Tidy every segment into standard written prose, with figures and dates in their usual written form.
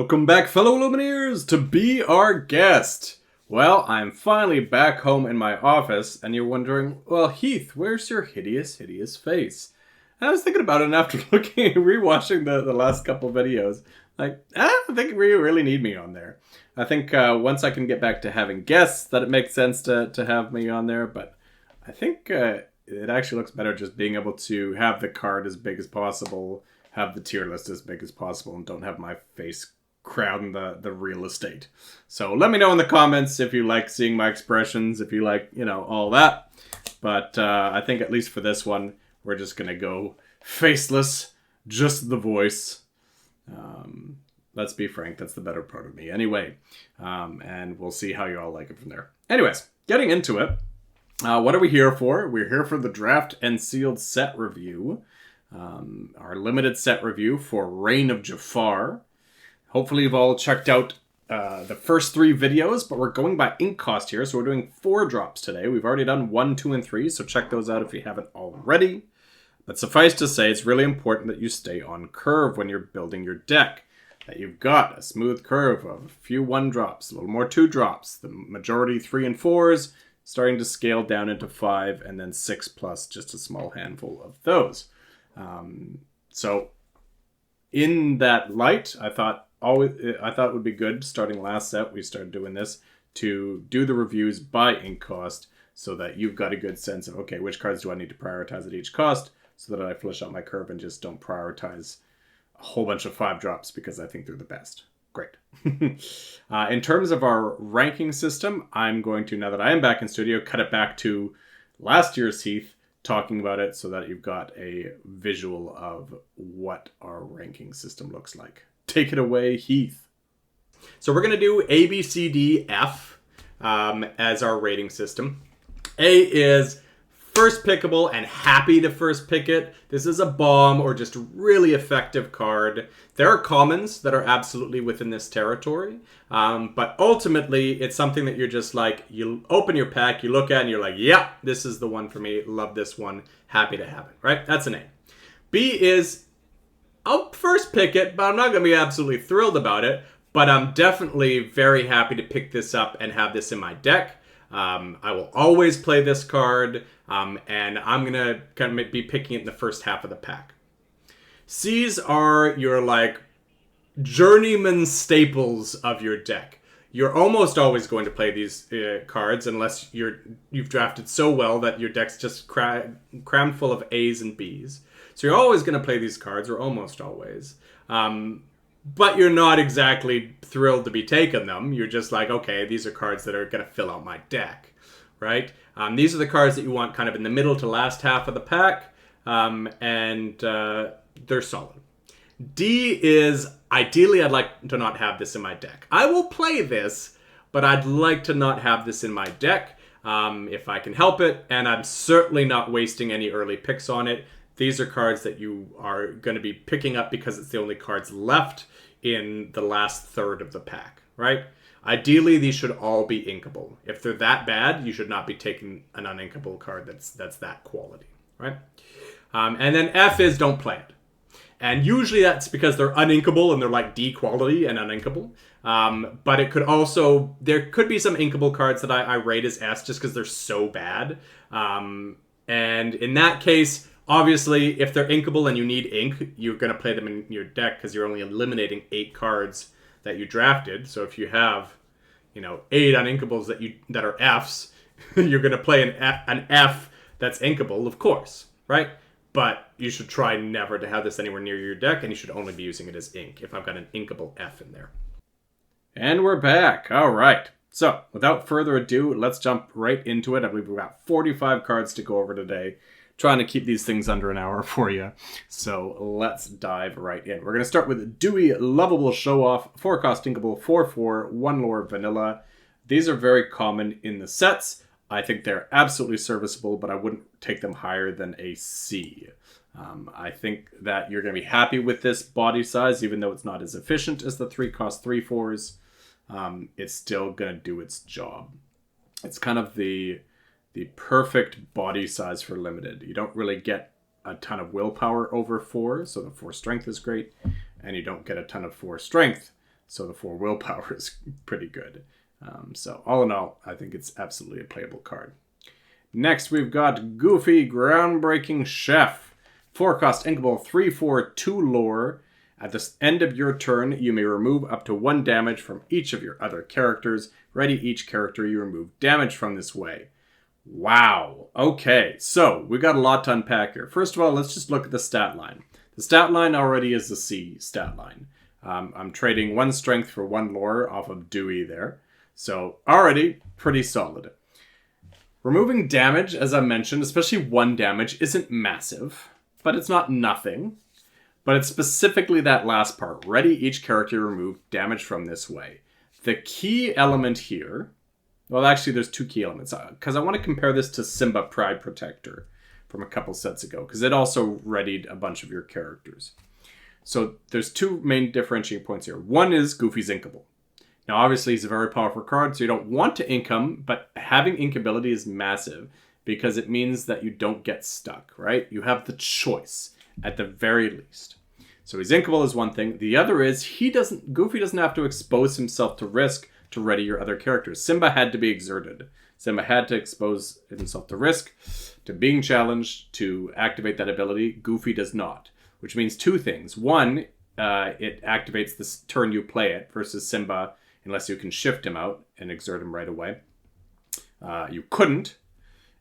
Welcome back, fellow Illumineers, to be our guest. Well, I'm finally back home in my office, and you're wondering, well, Heath, where's your hideous face? And I was thinking about it, and after rewatching the last couple videos, I don't think we really need me on there. I think once I can get back to having guests, that it makes sense to have me on there, but I think it actually looks better just being able to have the card as big as possible, have the tier list as big as possible, and don't have my face crowding the real estate. So let me know in the comments if you like seeing my expressions, if you like, all that. But I think at least for this one, we're just going to go faceless, just the voice. Let's be frank, that's the better part of me anyway. And we'll see how you all like it from there. Anyways, getting into it. What are we here for? We're here for the draft and sealed set review. Our limited set review for Reign of Jafar. Hopefully you've all checked out the first 3 videos, but we're going by ink cost here, so we're doing 4 drops today. We've already done 1, 2, and 3, so check those out if you haven't already. But suffice to say, it's really important that you stay on curve when you're building your deck. That you've got a smooth curve of a few 1 drops, a little more 2 drops, the majority 3 and 4s, starting to scale down into 5, and then 6 plus just a small handful of those. So in that light, I thought it would be good, starting last set, we started doing this, to do the reviews by ink cost so that you've got a good sense of, okay, which cards do I need to prioritize at each cost so that I flush out my curve and just don't prioritize a whole bunch of 5 drops because I think they're the best. Great. In terms of our ranking system, I'm going to, now that I am back in studio, cut it back to last year's Heath, talking about it so that you've got a visual of what our ranking system looks like. Take it away, Heath. So we're going to do A, B, C, D, F as our rating system. A is first pickable and happy to first pick it. This is a bomb or just really effective card. There are commons that are absolutely within this territory. But ultimately, it's something that you're just like, you open your pack, you look at it, and you're like, yeah, this is the one for me. Love this one. Happy to have it, right? That's an A. B is, I'll first pick it, but I'm not going to be absolutely thrilled about it. But I'm definitely very happy to pick this up and have this in my deck. I will always play this card, and I'm going to kind of be picking it in the first half of the pack. C's are your, like, journeyman staples of your deck. You're almost always going to play these cards unless you've drafted so well that your deck's just crammed full of A's and B's. So you're always going to play these cards, or almost always. But you're not exactly thrilled to be taking them. You're just like, okay, these are cards that are going to fill out my deck, right? These are the cards that you want kind of in the middle to last half of the pack, and they're solid. D is, ideally, I'd like to not have this in my deck. I will play this, but I'd like to not have this in my deck if I can help it, and I'm certainly not wasting any early picks on it. These are cards that you are going to be picking up because it's the only cards left in the last third of the pack, right? Ideally, these should all be inkable. If they're that bad, you should not be taking an uninkable card that's that quality, right? And then F is don't play it. And usually that's because they're uninkable and they're like D quality and uninkable. But it could also, there could be some inkable cards that I rate as S just because they're so bad. And in that case, obviously, if they're inkable and you need ink, you're going to play them in your deck because you're only eliminating 8 cards that you drafted. So if you have, 8 uninkables that are Fs, you're going to play an F that's inkable, of course, right? But you should try never to have this anywhere near your deck, and you should only be using it as ink if I've got an inkable F in there. And we're back. All right. So without further ado, let's jump right into it. I believe we've got 45 cards to go over today. Trying to keep these things under an hour for you. So let's dive right in. We're going to start with Dewey Lovable Show Off, 4 cost inkable, 4/4, 1 lore vanilla. These are very common in the sets. I think they're absolutely serviceable, but I wouldn't take them higher than a C. I think that you're going to be happy with this body size, even though it's not as efficient as the 3 cost 3/4s. It's still going to do its job. It's kind of the perfect body size for limited. You don't really get a ton of willpower over 4, so the 4 strength is great, and you don't get a ton of 4 strength, So the 4 willpower is pretty good. So all in all, I think it's absolutely a playable card. Next, we've got Goofy Groundbreaking Chef. 4-cost inkable, 3/4, 2 lore. At the end of your turn, you may remove up to 1 damage from each of your other characters. Ready each character you remove damage from this way. Wow. Okay, so we got a lot to unpack here. First of all, let's just look at the stat line. The stat line already is the C stat line. I'm trading 1 strength for 1 lore off of Dewey there. So already pretty solid. Removing damage, as I mentioned, especially 1 damage, isn't massive, but it's not nothing. But it's specifically that last part. Ready each character remove damage from this way. The key element here, well, actually there's 2 key elements, because I want to compare this to Simba Pride Protector from a couple sets ago, because it also readied a bunch of your characters. So there's 2 main differentiating points here. One is Goofy's Inkable. Now, obviously, he's a very powerful card, so you don't want to ink him, but having inkability is massive because it means that you don't get stuck, right? You have the choice, at the very least. So he's inkable is one thing. The other is Goofy doesn't have to expose himself to risk to ready your other characters. Simba had to be exerted. Simba had to expose himself to risk, to being challenged, to activate that ability. Goofy does not, which means 2 things. One, it activates this turn you play it versus Simba, unless you can shift him out and exert him right away. You couldn't.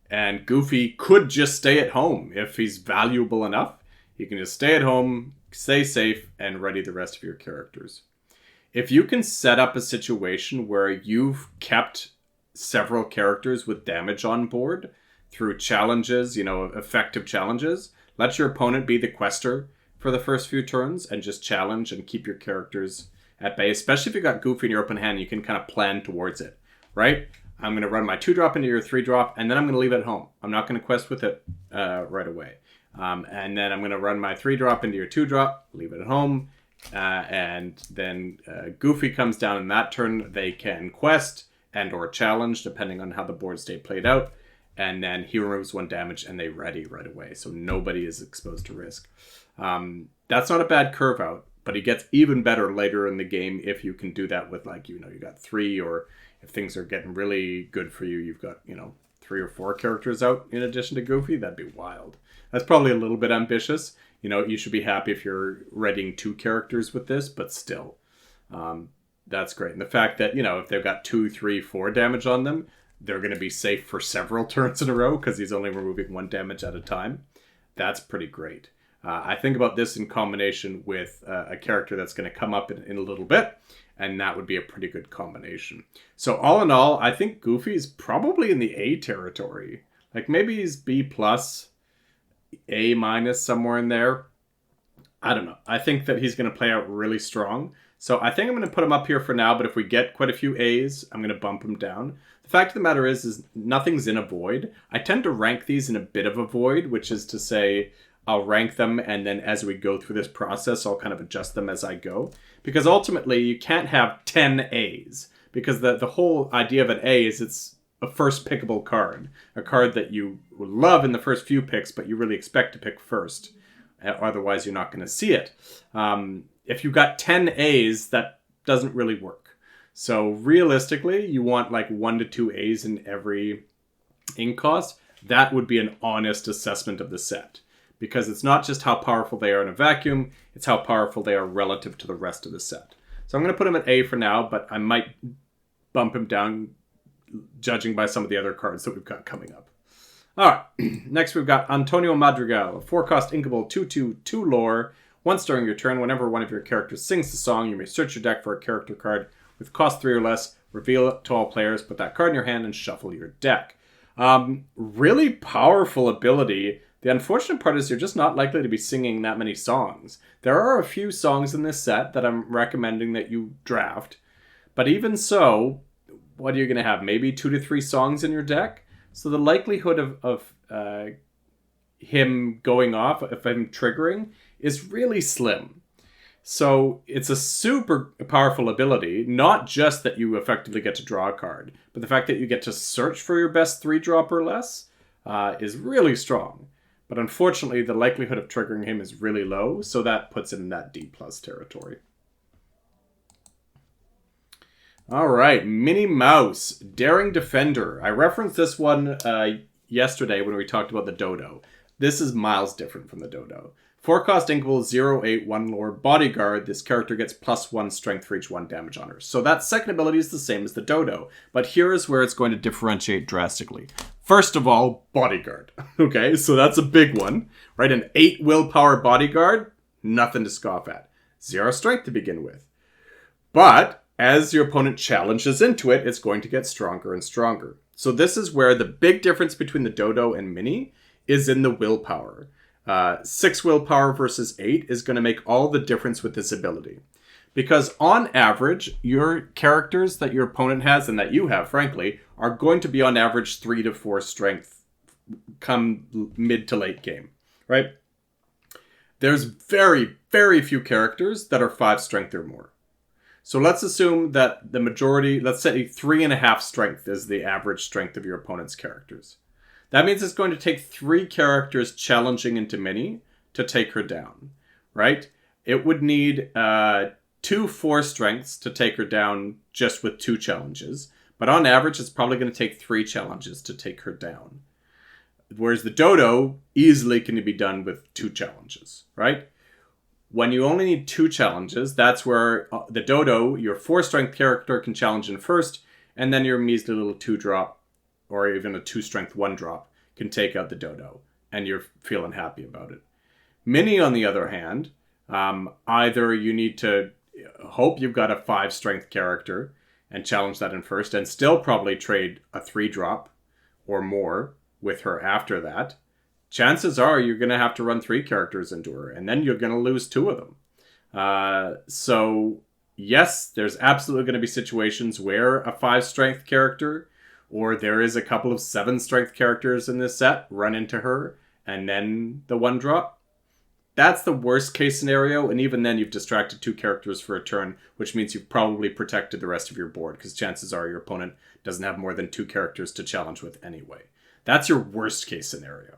And Goofy could just stay at home. If he's valuable enough, he can just stay at home, stay safe, and ready the rest of your characters. If you can set up a situation where you've kept several characters with damage on board through challenges, effective challenges, let your opponent be the quester for the first few turns and just challenge and keep your characters at bay, especially if you got Goofy in your open hand, you can kind of plan towards it, right? I'm going to run my 2-drop into your 3-drop, and then I'm going to leave it at home. I'm not going to quest with it right away. And then I'm going to run my 3-drop into your 2-drop, leave it at home, and then Goofy comes down in that turn. They can quest and or challenge, depending on how the board state played out, and then he removes 1 damage, and they ready right away, so nobody is exposed to risk. That's not a bad curve out. But he gets even better later in the game if you can do that with, you got 3, or if things are getting really good for you, you've got, 3 or 4 characters out in addition to Goofy. That'd be wild. That's probably a little bit ambitious. You should be happy if you're readying 2 characters with this, but still, that's great. And the fact that, if they've got 2, 3, 4 damage on them, they're going to be safe for several turns in a row because he's only removing 1 damage at a time. That's pretty great. I think about this in combination with a character that's going to come up in a little bit, and that would be a pretty good combination. So all in all, I think Goofy is probably in the A territory. Maybe he's B+, A-, somewhere in there. I don't know. I think that he's going to play out really strong. So I think I'm going to put him up here for now, but if we get quite a few A's, I'm going to bump him down. The fact of the matter is nothing's in a void. I tend to rank these in a bit of a void, which is to say, I'll rank them, and then as we go through this process, I'll kind of adjust them as I go. Because ultimately, you can't have 10 A's. Because the whole idea of an A is it's a first pickable card. A card that you love in the first few picks, but you really expect to pick first. Otherwise, you're not going to see it. If you've got 10 A's, that doesn't really work. So realistically, you want 1 to 2 A's in every ink cost. That would be an honest assessment of the set. Because it's not just how powerful they are in a vacuum, it's how powerful they are relative to the rest of the set. So I'm going to put him at A for now, but I might bump him down judging by some of the other cards that we've got coming up. Alright, next we've got Antonio Madrigal, 4-cost inkable, 2/2, 2 lore. Once during your turn, whenever one of your characters sings the song, you may search your deck for a character card with cost 3 or less, reveal it to all players, put that card in your hand, and shuffle your deck. Really powerful ability. The unfortunate part is you're just not likely to be singing that many songs. There are a few songs in this set that I'm recommending that you draft. But even so, what are you going to have? Maybe 2 to 3 songs in your deck? So the likelihood of him going off, of him triggering, is really slim. So it's a super powerful ability, not just that you effectively get to draw a card, but the fact that you get to search for your best 3-drop or less is really strong. But unfortunately, the likelihood of triggering him is really low, so that puts it in that D+ territory. All right, Minnie Mouse, Daring Defender. I referenced this one yesterday when we talked about the Dodo. This is miles different from the Dodo. 4-cost Inkable, 0/8, 1 lore, Bodyguard. This character gets +1 strength for each 1 damage on her. So that second ability is the same as the Dodo. But here is where it's going to differentiate drastically. First of all, Bodyguard. Okay, so that's a big one. Right, an 8 willpower Bodyguard, nothing to scoff at. 0 strength to begin with. But as your opponent challenges into it, it's going to get stronger and stronger. So this is where the big difference between the Dodo and Minnie is in the willpower. 6 willpower versus 8 is going to make all the difference with this ability. Because on average, your characters that your opponent has, and that you have, frankly, are going to be on average 3 to 4 strength come mid to late game, right? There's very, very few characters that are 5 strength or more. So let's assume that the majority, let's say 3.5 strength is the average strength of your opponent's characters. That means it's going to take 3 characters challenging into Minnie to take her down, right? It would need 2 4 strengths to take her down just with 2 challenges. But on average, it's probably going to take 3 challenges to take her down. Whereas the Dodo easily can be done with 2 challenges, right? When you only need 2 challenges, that's where the Dodo, your 4 strength character, can challenge in first, and then your measly little 2 drop, or even a 2 strength 1 drop, can take out the Dodo, and you're feeling happy about it. Minnie, on the other hand, either you need to hope you've got a 5 strength character and challenge that in first, and still probably trade a 3 drop or more with her after that. Chances are you're going to have to run 3 characters into her, and then you're going to lose 2 of them. So, yes, there's absolutely going to be situations where a 5 strength character, or there is a couple of 7 strength characters in this set, run into her, and then the 1 drop. That's the worst case scenario, and even then you've distracted 2 characters for a turn, which means you've probably protected the rest of your board, because chances are your opponent doesn't have more than 2 characters to challenge with anyway. That's your worst case scenario.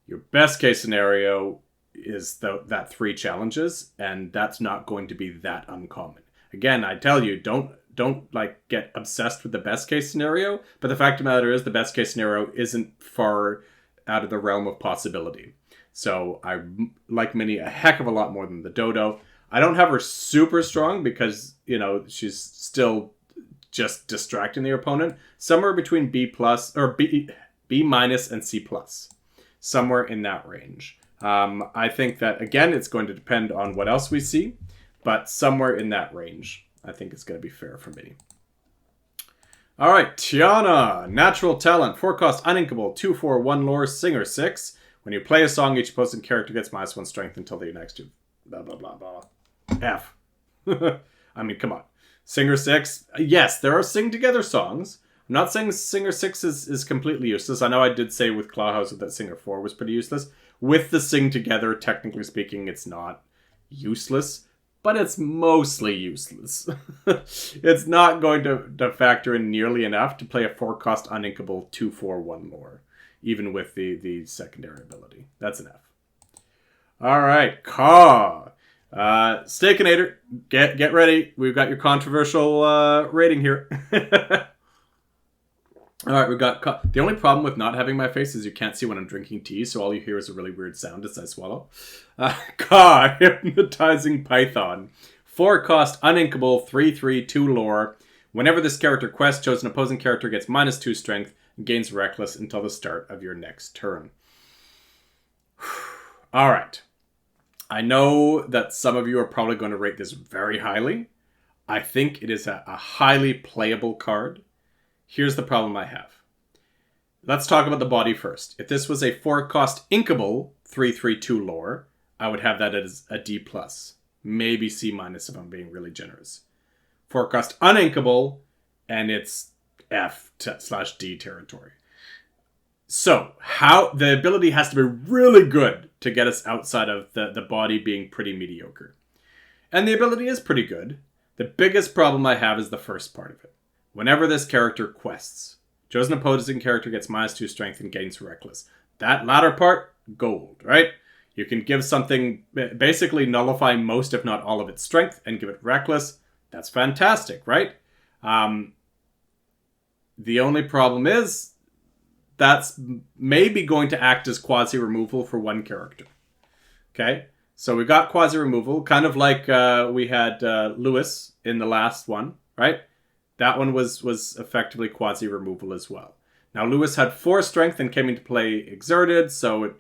Your best case scenario is that 3 challenges, and that's not going to be that uncommon. Again, I tell you, don't like get obsessed with the best case scenario, but the fact of the matter is the best case scenario isn't far out of the realm of possibility. So I like Minnie a heck of a lot more than the Dodo. I don't have her super strong because, she's still just distracting the opponent. Somewhere between B+ or B- and C+. Somewhere in that range. I think that, again, it's going to depend on what else we see, but somewhere in that range, I think it's going to be fair for me. All right, Tiana, Natural Talent, 4-cost Uninkable, 2/4, 1 lore, Singer 6. When you play a song, each opposing character gets -1 strength until the next 2. Blah, blah, blah, blah. F. I mean, come on. Singer 6, yes, there are sing-together songs. I'm not saying Singer 6 is completely useless. I know I did say with Clawhouse that Singer 4 was pretty useless. With the Sing Together, technically speaking, it's not useless, but it's mostly useless. It's not going to factor in nearly enough to play a 4-cost Uninkable 2/4, 1 lore, even with the secondary ability. That's enough. All right, Caw. Steakinator, get ready. We've got your controversial rating here. All right, we've got the only problem with not having my face is you can't see when I'm drinking tea, so all you hear is a really weird sound as I swallow. Caw, Hypnotizing Python. 4-cost Uninkable, 3/3, 2 lore. Whenever this character quests, chosen opposing character gets -2 strength and gains Reckless until the start of your next turn. All right. I know that some of you are probably going to rate this very highly. I think it is a highly playable card. Here's the problem I have. Let's talk about the body first. If this was a 4-cost Inkable 3/3, 2 lore, I would have that as a D+. Maybe C- if I'm being really generous. 4-cost Uninkable, and it's F/D territory. So, the ability has to be really good to get us outside of the body being pretty mediocre. And the ability is pretty good. The biggest problem I have is the first part of it. Whenever this character quests, chosen opposing character gets -2 strength and gains Reckless. That latter part, gold, right? You can give something, basically nullify most if not all of its strength and give it Reckless. That's fantastic, right? The only problem is that's maybe going to act as quasi-removal for one character. Okay? So we got quasi-removal, kind of like we had Lewis in the last one, right? That one was effectively quasi-removal as well. Now, Lewis had 4 strength and came into play exerted, so it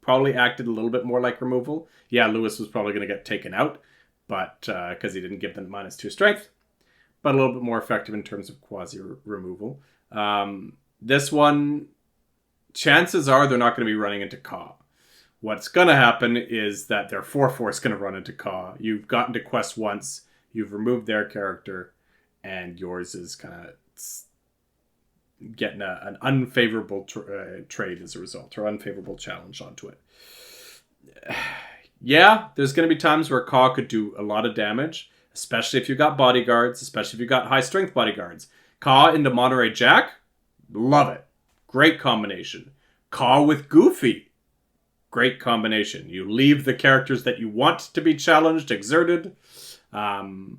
probably acted a little bit more like removal. Yeah, Lewis was probably going to get taken out, but because he didn't give them -2 strength, but a little bit more effective in terms of quasi-removal. This one, chances are they're not going to be running into Ka. What's going to happen is that their 4/4 is going to run into Ka. You've gotten to quest once, you've removed their character, and yours is kind of getting an unfavorable trade as a result, or unfavorable challenge onto it. Yeah, there's going to be times where Ka could do a lot of damage, especially if you got bodyguards, especially if you got high strength bodyguards. Ka into Monterey Jack, love it. Great combination. Ka with Goofy, great combination. You leave the characters that you want to be challenged, exerted,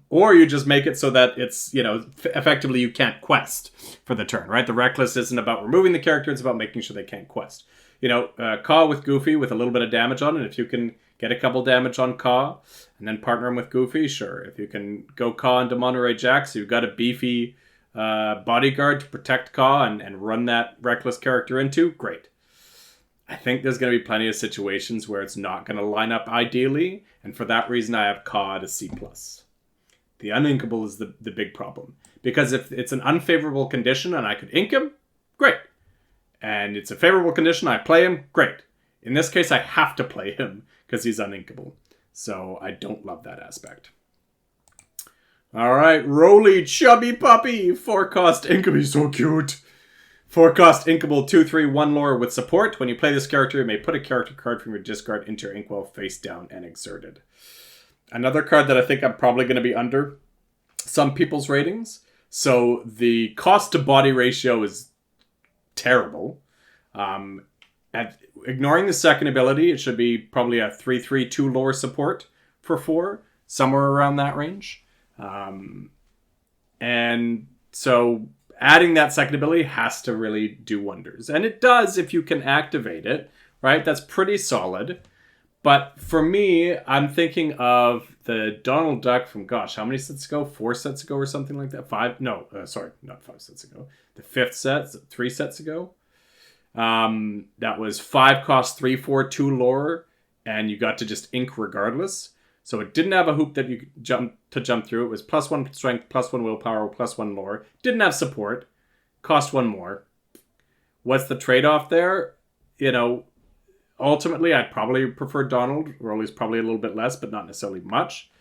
or you just make it so that it's, effectively you can't quest for the turn, right? The Reckless isn't about removing the character, it's about making sure they can't quest. Ka with Goofy with a little bit of damage on it. If you can get a couple damage on Ka and then partner him with Goofy, sure. If you can go Ka into Monterey Jack, so you've got a beefy bodyguard to protect Ka and run that Reckless character into, great. I think there's going to be plenty of situations where it's not going to line up ideally, and for that reason I have Ka at a C+. The uninkable is the big problem. Because if it's an unfavorable condition and I could ink him, great. And it's a favorable condition, I play him, great. In this case, I have to play him because he's uninkable. So I don't love that aspect. Alright, Roly Chubby Puppy! 4-cost inkable, he's so cute! 4-cost inkable 2/3/1 lore with support. When you play this character, you may put a character card from your discard into your inkwell face down and exerted. Another card that I think I'm probably going to be under some people's ratings. So the cost to body ratio is terrible. Ignoring the second ability, it should be probably a 3/3/2 lore support for 4, somewhere around that range. And so adding that second ability has to really do wonders. And it does if you can activate it, right? That's pretty solid. But for me, I'm thinking of the Donald Duck from, how many sets ago? 4 sets ago or something like that? 5? No, sorry, not 5 sets ago. The 5th set, 3 sets ago. That was 5-cost 3/4/2 lore, and you got to just ink regardless. So it didn't have a hoop that you could jump through. It was +1 strength, +1 willpower, +1 lore. Didn't have support. Cost 1 more. What's the trade-off there? Ultimately, I'd probably prefer Donald. Rolly's probably a little bit less, but not necessarily much.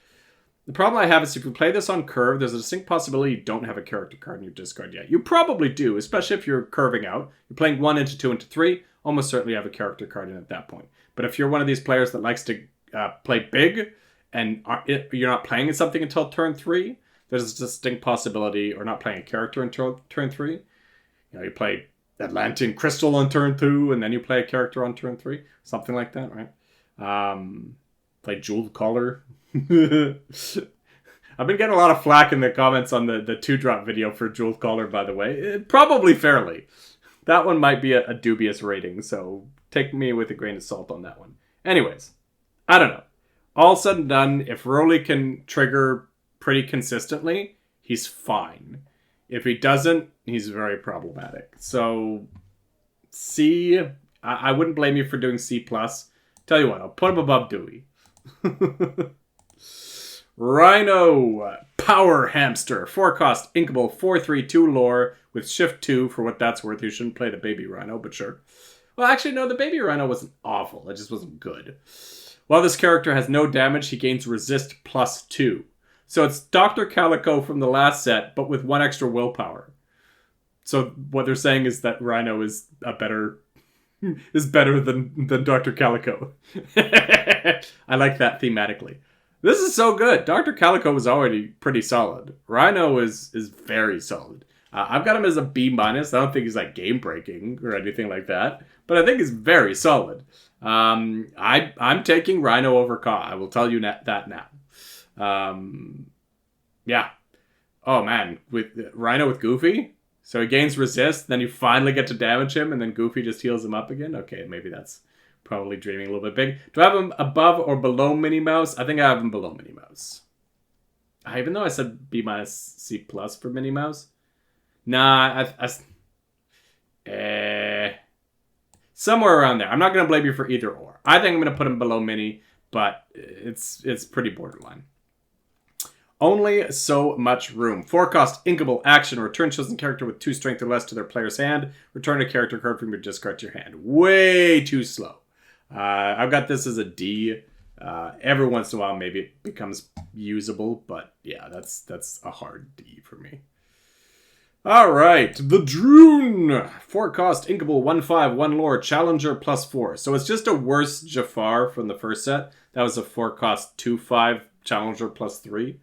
The problem I have is if you play this on curve, there's a distinct possibility you don't have a character card in your discard yet. You probably do, especially if you're curving out. You're playing 1 into 2 into 3, almost certainly have a character card in at that point. But if you're one of these players that likes to play big, and you're not playing something until turn 3, there's a distinct possibility, or not playing a character until turn 3. You play Atlantean Crystal on turn 2, and then you play a character on turn 3. Something like that, right? Play Jeweled Collar. I've been getting a lot of flack in the comments on the 2-drop video for Jeweled Collar, by the way. Probably fairly. That one might be a dubious rating, so take me with a grain of salt on that one. Anyways, I don't know. All said and done, if Roly can trigger pretty consistently, he's fine. If he doesn't, he's very problematic. So, C, I wouldn't blame you for doing C+. Tell you what, I'll put him above Dewey. Rhino, Power Hamster, 4-cost inkable 4/3/2 lore with shift 2 for what that's worth. You shouldn't play the baby Rhino, but sure. Well, actually, no, the baby Rhino wasn't awful. It just wasn't good. While this character has no damage, he gains resist +2. So it's Dr. Calico from the last set, but with 1 extra willpower. So what they're saying is that Rhino is better than Dr. Calico. I like that thematically. This is so good. Dr. Calico was already pretty solid. Rhino is very solid. I've got him as a B-. I don't think he's like game-breaking or anything like that, but I think he's very solid. I'm taking Rhino over Ka. I will tell you that now. Yeah. Oh man, with Rhino with Goofy? So he gains resist, then you finally get to damage him, and then Goofy just heals him up again? Okay, maybe that's probably dreaming a little bit big. Do I have him above or below Minnie Mouse? I think I have him below Minnie Mouse. Even though I said B minus C plus for Minnie Mouse. Nah, somewhere around there. I'm not going to blame you for either or. I think I'm going to put him below Minnie, but it's pretty borderline. Only so much room. 4 cost, inkable, action. Return chosen character with 2 strength or less to their player's hand. Return a character card from your discard to your hand. Way too slow. I've got this as a D. Every once in a while, maybe it becomes usable, but yeah, that's a hard D for me. All right, the Droon. 4 cost, inkable, 1/5, 1 lore, challenger +4. So it's just a worse Jafar from the first set. That was a 4 cost, 2/5, challenger +3.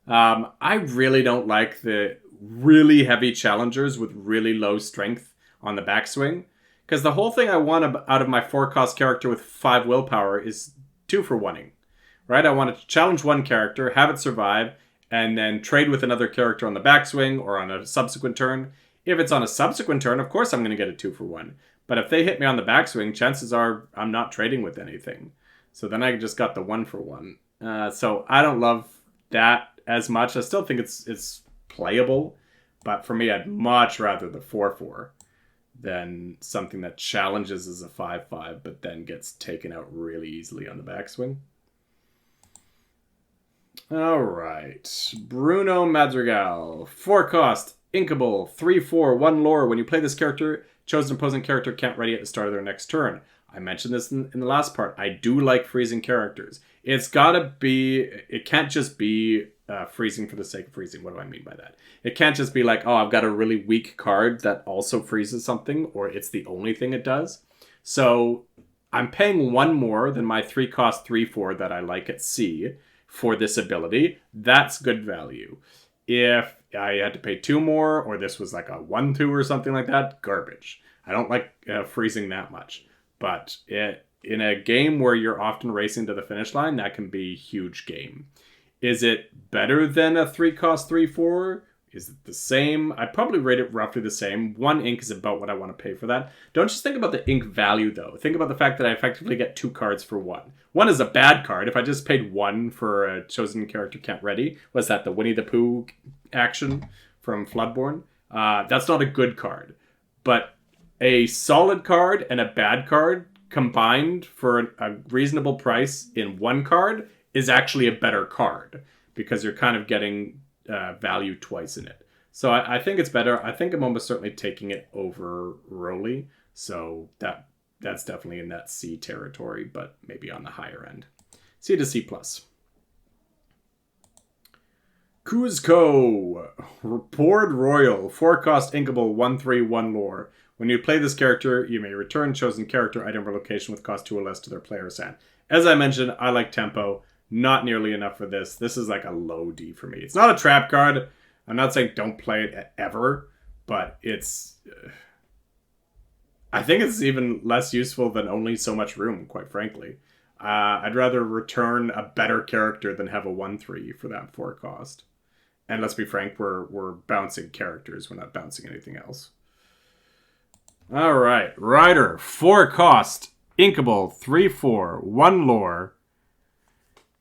I really don't like the really heavy challengers with really low strength on the backswing. Because the whole thing I want out of my 4 cost character with 5 willpower is 2-for-1ing. Right? I want to challenge one character, have it survive, and then trade with another character on the backswing or on a subsequent turn. If it's on a subsequent turn, of course I'm going to get a 2-for-1. But if they hit me on the backswing, chances are I'm not trading with anything. So then I just got the 1-for-1. So I don't love that as much. I still think it's playable. But for me, I'd much rather the 4-4 than something that challenges as a 5/5 but then gets taken out really easily on the backswing. Alright. Bruno Madrigal. 4 cost, inkable, 3/4, 1 lore. When you play this character, chosen opposing character can't ready at the start of their next turn. I mentioned this in the last part. I do like freezing characters. It can't just be freezing for the sake of freezing. What do I mean by that? It can't just be like, oh, I've got a really weak card that also freezes something, or it's the only thing it does. So I'm paying 1 more than my 3 cost 3/4 that I like at C for this ability. That's good value. If I had to pay 2 more, or this was like a 1/2 or something like that, garbage. I don't like freezing that much. But in a game where you're often racing to the finish line, that can be a huge game. Is it better than a 3 cost 3/4? Is it the same? I'd probably rate it roughly the same. 1 ink is about what I want to pay for that. Don't just think about the ink value, though. Think about the fact that I effectively get 2 cards for 1. 1 is a bad card. If I just paid 1 for a chosen character can't ready, was that the Winnie the Pooh action from Floodborne? That's not a good card. But a solid card and a bad card combined for a reasonable price in 1 card is actually a better card because you're kind of getting value twice in it. So I think it's better. I think I'm almost certainly taking it over Roly. So that's definitely in that C territory, but maybe on the higher end. C to C+. Kuzco. Port Royal. 4 cost inkable, 1/3, 1 lore. When you play this character, you may return chosen character, item, or location with cost 2 or less to their player's hand. As I mentioned, I like tempo. Not nearly enough for this. This is like a low D for me. It's not a trap card. I'm not saying don't play it ever, but it's... I think it's even less useful than only so much room, quite frankly. I'd rather return a better character than have a 1/3 for that 4 cost. And let's be frank, we're bouncing characters. We're not bouncing anything else. All right. Rider, 4 cost, inkable, 3/4, 1 lore,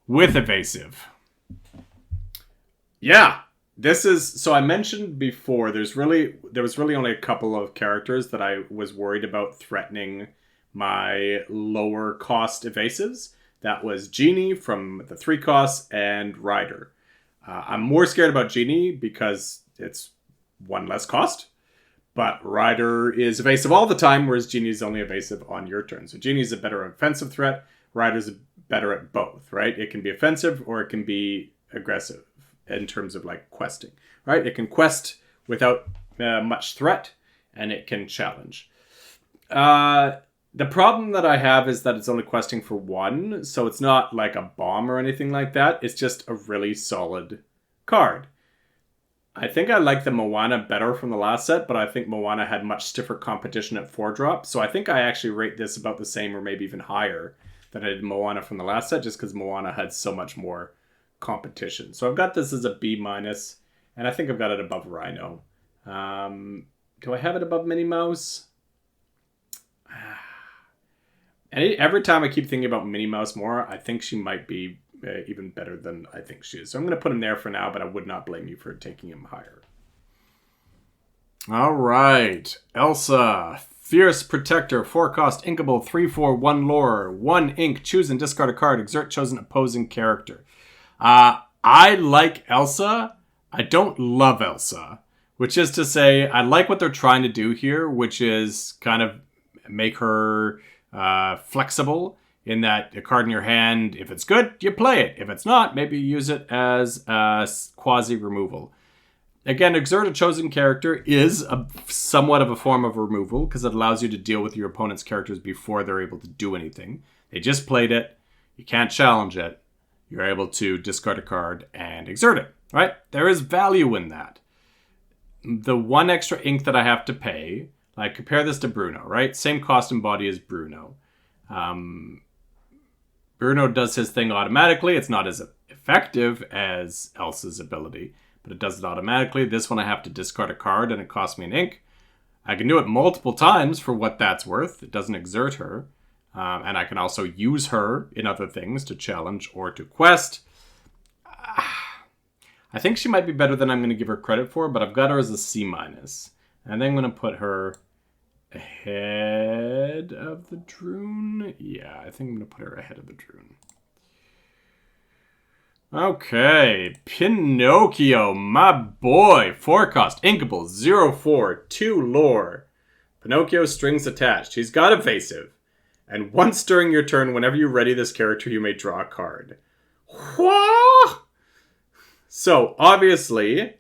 with evasive. Yeah, this is... So I mentioned before, there was really only a couple of characters that I was worried about threatening my lower cost evasives. That was Genie from the 3 costs and Rider. I'm more scared about Genie because it's 1 less cost. But Rider is evasive all the time, whereas Genie is only evasive on your turn. So Genie is a better offensive threat. Rider's better at both, right? It can be offensive or it can be aggressive in terms of like questing, right? It can quest without much threat and it can challenge. The problem that I have is that it's only questing for 1, so it's not like a bomb or anything like that. It's just a really solid card. I think I like the Moana better from the last set, but I think Moana had much stiffer competition at 4-drop, so I think I actually rate this about the same or maybe even higher than I did Moana from the last set, just because Moana had so much more competition. So I've got this as a B-. And I think I've got it above Rhino. Do I have it above Minnie Mouse? And every time I keep thinking about Minnie Mouse more, I think she might be even better than I think she is. So I'm going to put him there for now, but I would not blame you for taking him higher. All right. Elsa. Fierce Protector. 4-cost inkable. 3/4 lore. 1 ink. Choose and discard a card. Exert chosen opposing character. I like Elsa. I don't love Elsa. Which is to say, I like what they're trying to do here, which is kind of make her flexible in that a card in your hand, if it's good, you play it. If it's not, maybe you use it as quasi-removal. Again, exert a chosen character is somewhat of a form of removal because it allows you to deal with your opponent's characters before they're able to do anything. They just played it. You can't challenge it. You're able to discard a card and exert it, right? There is value in that. The 1 extra ink that I have to pay, like compare this to Bruno, right? Same cost and body as Bruno. Bruno does his thing automatically. It's not as effective as Elsa's ability, but it does it automatically. This one I have to discard a card and it costs me an ink. I can do it multiple times for what that's worth. It doesn't exert her. And I can also use her in other things to challenge or to quest. I think she might be better than I'm going to give her credit for, but I've got her as a C-. And then I'm going to put her ahead of the Droon. Yeah, I think I'm going to put her ahead of the Droon. Okay, Pinocchio, my boy. 4-cost, inkable, 0/4, 2 lore. Pinocchio strings attached. He's got evasive. And once during your turn, whenever you ready this character, you may draw a card. Whoa! So, obviously,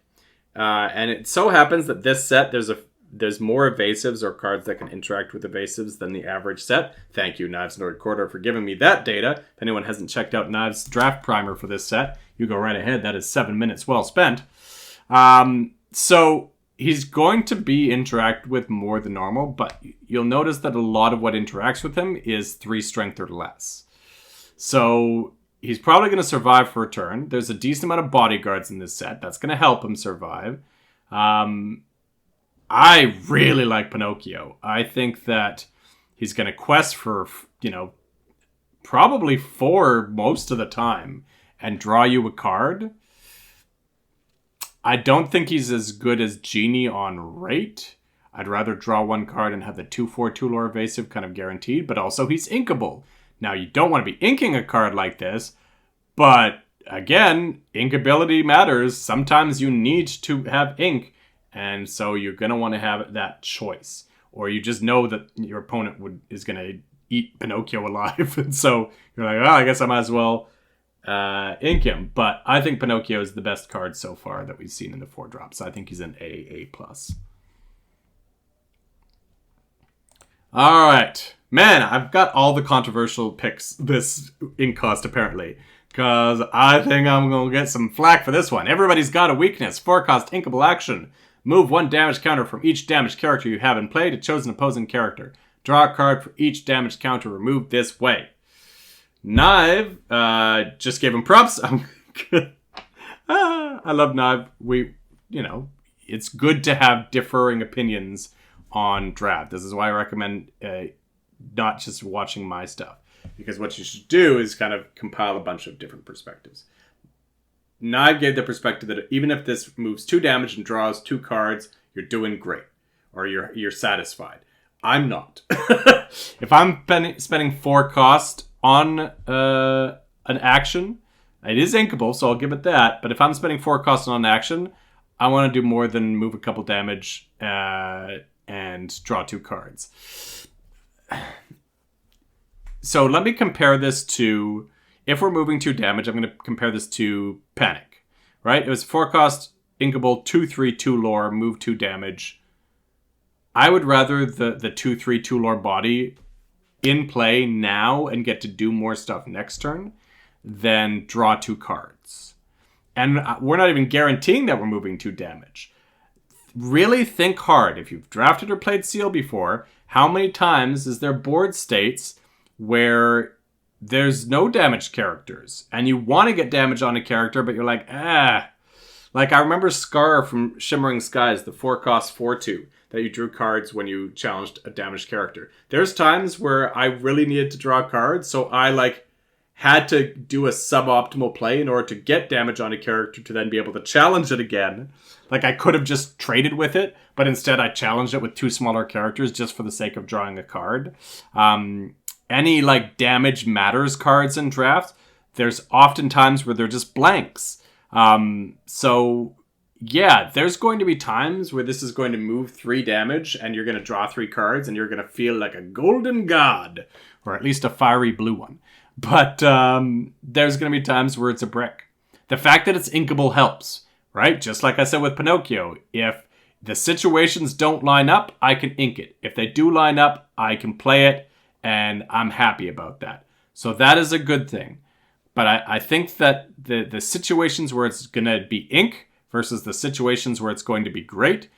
and it so happens that this set, there's more evasives or cards that can interact with evasives than the average set. Thank you, Knives Nord Quarter, for giving me that data. If anyone hasn't checked out Knives' draft primer for this set, you go right ahead. That is 7 minutes well spent. So he's going to be interact with more than normal, but you'll notice that a lot of what interacts with him is 3 strength or less. So he's probably going to survive for a turn. There's a decent amount of bodyguards in this set. That's going to help him survive. I really like Pinocchio. I think that he's going to quest for, probably 4 most of the time and draw you a card. I don't think he's as good as Genie on rate. I'd rather draw 1 card and have the 2/4 2 lore evasive kind of guaranteed, but also he's inkable. Now, you don't want to be inking a card like this, but again, inkability matters. Sometimes you need to have ink. And so you're going to want to have that choice. Or you just know that your opponent is going to eat Pinocchio alive. And so you're like, I guess I might as well ink him. But I think Pinocchio is the best card so far that we've seen in the 4-drops. I think he's an A+. All right. Man, I've got all the controversial picks this ink cost apparently. Because I think I'm going to get some flack for this one. Everybody's got a weakness. 4-cost inkable action. Move 1 damage counter from each damage character you have in play to chosen opposing character. Draw a card for each damage counter removed this way. Knive, just gave him props. I love Knive. It's good to have differing opinions on draft. This is why I recommend not just watching my stuff. Because what you should do is kind of compile a bunch of different perspectives. Knive gave the perspective that even if this moves 2 damage and draws 2 cards, you're doing great. Or you're satisfied. I'm not. If I'm spending 4 cost on an action, it is inkable, so I'll give it that. But if I'm spending 4 cost on an action, I want to do more than move a couple damage and draw 2 cards. So let me compare this to... If we're moving 2 damage, I'm going to compare this to Panic, right? It was 4-cost, inkable, 2/3, 2 lore, move 2 damage. I would rather the 2/3, 2 lore body in play now and get to do more stuff next turn than draw 2 cards. And we're not even guaranteeing that we're moving 2 damage. Really think hard. If you've drafted or played Seal before, how many times is there board states where there's no damaged characters and you want to get damage on a character, but you're like, Like, I remember Scar from Shimmering Skies, the 4-cost 4/2, that you drew cards when you challenged a damaged character. There's times where I really needed to draw cards, so I, like, had to do a suboptimal play in order to get damage on a character to then be able to challenge it again. Like, I could have just traded with it, but instead I challenged it with 2 smaller characters just for the sake of drawing a card. Any, like, damage matters cards in drafts, there's often times where they're just blanks. So, yeah, there's going to be times where this is going to move 3 damage, and you're going to draw 3 cards, and you're going to feel like a golden god, or at least a fiery blue one. But there's going to be times where it's a brick. The fact that it's inkable helps, right? Just like I said with Pinocchio, if the situations don't line up, I can ink it. If they do line up, I can play it, and I'm happy about that. So that is a good thing. But I think that the situations where it's going to be ink versus the situations where it's going to be great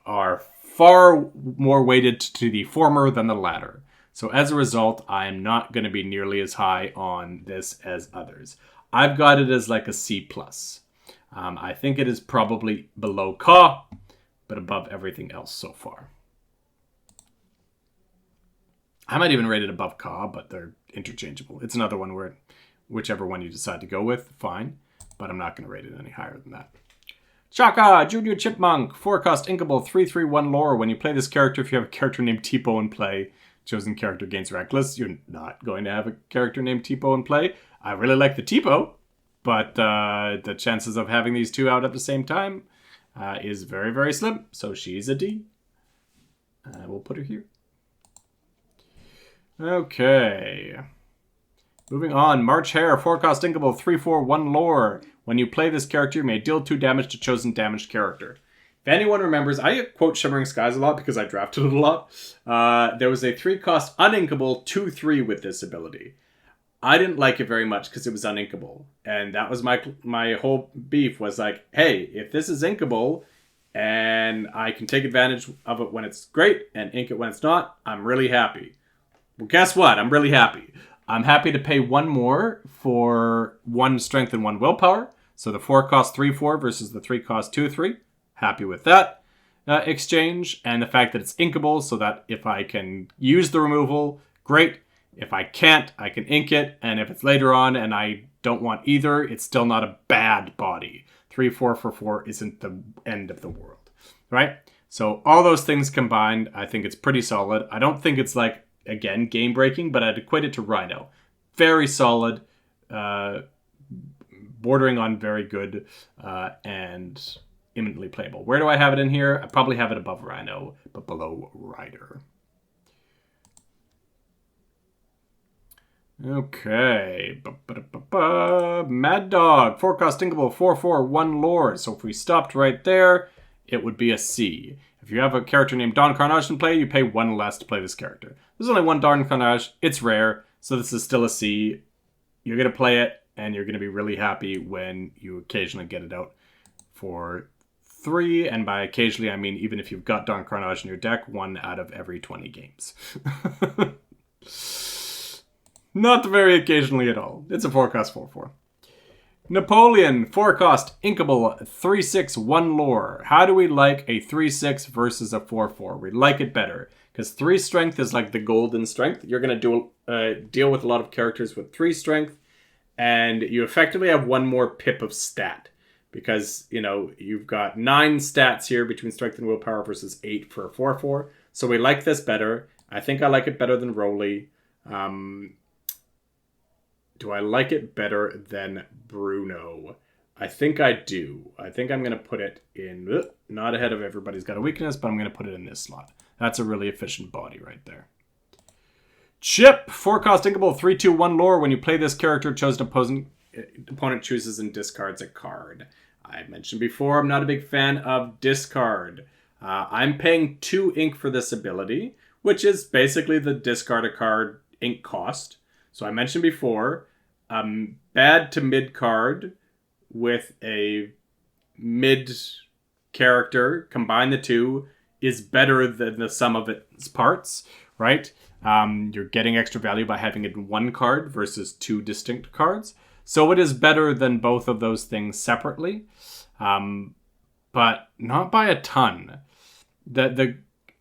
are far more weighted to the former than the latter. So as a result, I am not going to be nearly as high on this as others. I've got it as like a C+. I think it is probably below Ka, but above everything else so far. I might even rate it above Ka, but they're interchangeable. It's another one where whichever one you decide to go with, fine. But I'm not going to rate it any higher than that. Chaka, Junior Chipmunk, 4-cost inkable, 3/3/1 lore. When you play this character, if you have a character named Tipo in play, chosen character gains Reckless. You're not going to have a character named Tipo in play. I really like the Tipo, but the chances of having these 2 out at the same time is very, very slim. So she's a D. We'll put her here. Okay. Moving on. March Hare, 4-cost inkable, 3/4/1 lore. When you play this character, you may deal 2 damage to chosen damaged character. If anyone remembers, I quote Shimmering Skies a lot because I drafted it a lot. There was a 3-cost uninkable 2/3 with this ability. I didn't like it very much because it was uninkable. And that was my whole beef was like, hey, if this is inkable and I can take advantage of it when it's great and ink it when it's not, I'm really happy. Well, guess what? I'm really happy. I'm happy to pay 1 more for 1 strength and 1 willpower. So the 4-cost 3/4 versus the 3-cost 2/3. Happy with that exchange. And the fact that it's inkable so that if I can use the removal, great. If I can't, I can ink it. And if it's later on and I don't want either, it's still not a bad body. 3/4 for 4 isn't the end of the world, right? So all those things combined, I think it's pretty solid. I don't think it's like, again, game breaking, but I'd equate it to Rhino. Very solid, bordering on very good, and imminently playable. Where do I have it in here? I probably have it above Rhino, but below Rider. Okay. Mad Dog, 4-cost inkable, 4/4/1 lore. So if we stopped right there, it would be a C. If you have a character named Don Carnage in play, you pay 1 less to play this character. There's only 1 Don Carnage. It's rare, so this is still a C. You're going to play it, and you're going to be really happy when you occasionally get it out for 3. And by occasionally, I mean even if you've got Don Carnage in your deck, 1 out of every 20 games. Not very occasionally at all. It's a 4-cost 4/4. Napoleon, 4-cost inkable, 3/6/1 lore. How do we like a 3/6 versus a 4/4? We like it better because 3 strength is like the golden strength. You're going to deal with a lot of characters with 3 strength, and you effectively have 1 more pip of stat because, you know, you've got 9 stats here between strength and willpower versus 8 for a 4/4. So we like this better. I think I like it better than Roly. Do I like it better than Bruno? I think I do. I think I'm going to put it in, not ahead of Everybody's Got a Weakness, but I'm going to put it in this slot. That's a really efficient body right there. Chip, 4-cost inkable, 3/2/1 lore. When you play this character, chosen opponent chooses and discards a card. I mentioned before, I'm not a big fan of discard. I'm paying 2 ink for this ability, which is basically the discard a card ink cost. So I mentioned before, bad to mid card with a mid character, combine the 2, is better than the sum of its parts, right? You're getting extra value by having it in 1 card versus 2 distinct cards. So it is better than both of those things separately, but not by a ton.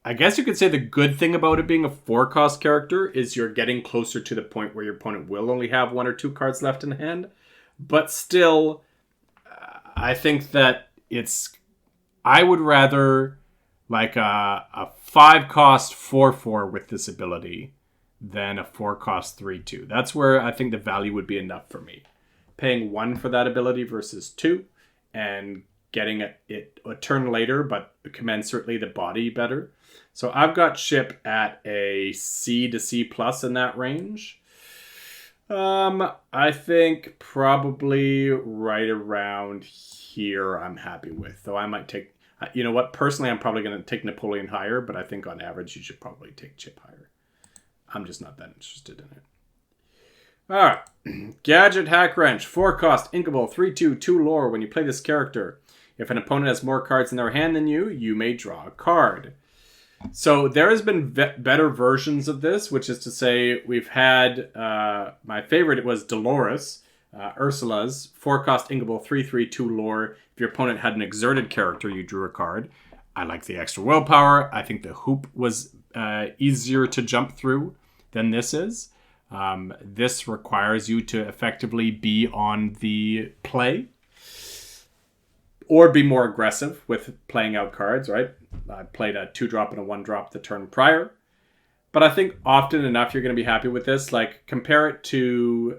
I guess you could say the good thing about it being a 4-cost character is you're getting closer to the point where your opponent will only have 1 or 2 cards left in hand. But still, I think that I would rather like a 5-cost 4/4 with this ability than a 4-cost 3/2. That's where I think the value would be enough for me. Paying 1 for that ability versus 2 and getting it a turn later, but commensurately the body better. So I've got Chip at a C to C plus in that range. I think probably right around here I'm happy with. Though I might take, you know what, personally I'm probably going to take Napoleon higher, but I think on average you should probably take Chip higher. I'm just not that interested in it. Alright, Gadget Hack Wrench, 4-cost, inkable, 3/2, 2 lore. When you play this character, if an opponent has more cards in their hand than you, you may draw a card. So there has been better versions of this, which is to say we've had, my favorite was Dolores, Ursula's, 4-cost, inkable, 3/3, 2 lore. If your opponent had an exerted character, you drew a card. I like the extra willpower. I think the hoop was easier to jump through than this is. This requires you to effectively be on the play or be more aggressive with playing out cards, right? I played a 2-drop and a 1-drop the turn prior. But I think often enough you're going to be happy with this. Like, compare it to,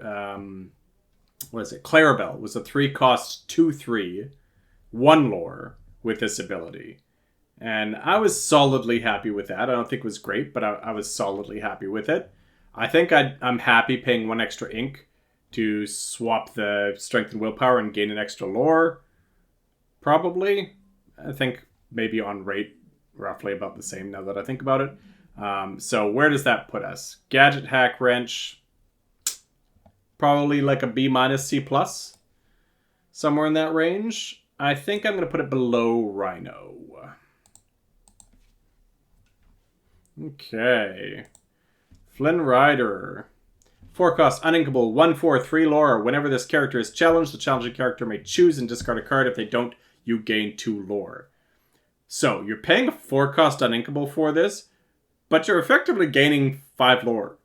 Clarabelle was a 3-cost 2/3, 1 lore with this ability. And I was solidly happy with that. I don't think it was great, but I was solidly happy with it. I think I'm happy paying 1 extra ink to swap the strength and willpower and gain an extra lore. Probably. I think maybe on rate, roughly about the same now that I think about it. So where does that put us? Gadget Hack Wrench, probably like a B minus C plus, somewhere in that range. I think I'm going to put it below Rhino. Okay. Flynn Rider. 4-cost, uninkable, 1/4, 3 lore. Whenever this character is challenged, the challenging character may choose and discard a card. If they don't, you gain 2 lore. So, you're paying a 4-cost uninkable for this, but you're effectively gaining 5 lore.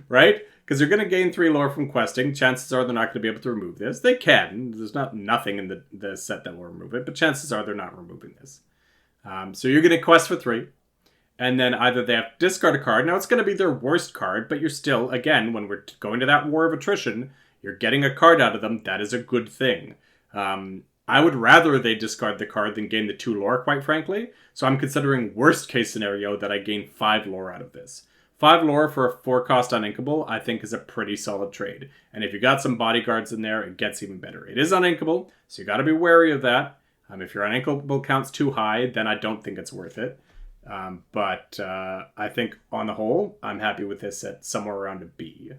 Right? Because you're going to gain 3 lore from questing. Chances are they're not going to be able to remove this. They can. There's nothing in the set that will remove it, but chances are they're not removing this. So you're going to quest for 3. And then either they have to discard a card. Now, it's going to be their worst card, but you're still, again, when we're going to that war of attrition, you're getting a card out of them. That is a good thing. I would rather they discard the card than gain the 2 lore, quite frankly. So I'm considering worst case scenario that I gain 5 lore out of this. 5 lore for a 4-cost uninkable, I think, is a pretty solid trade. And if you got some bodyguards in there, it gets even better. It is uninkable, so you got to be wary of that. If your uninkable count's too high, then I don't think it's worth it. But I think on the whole, I'm happy with this at somewhere around a B.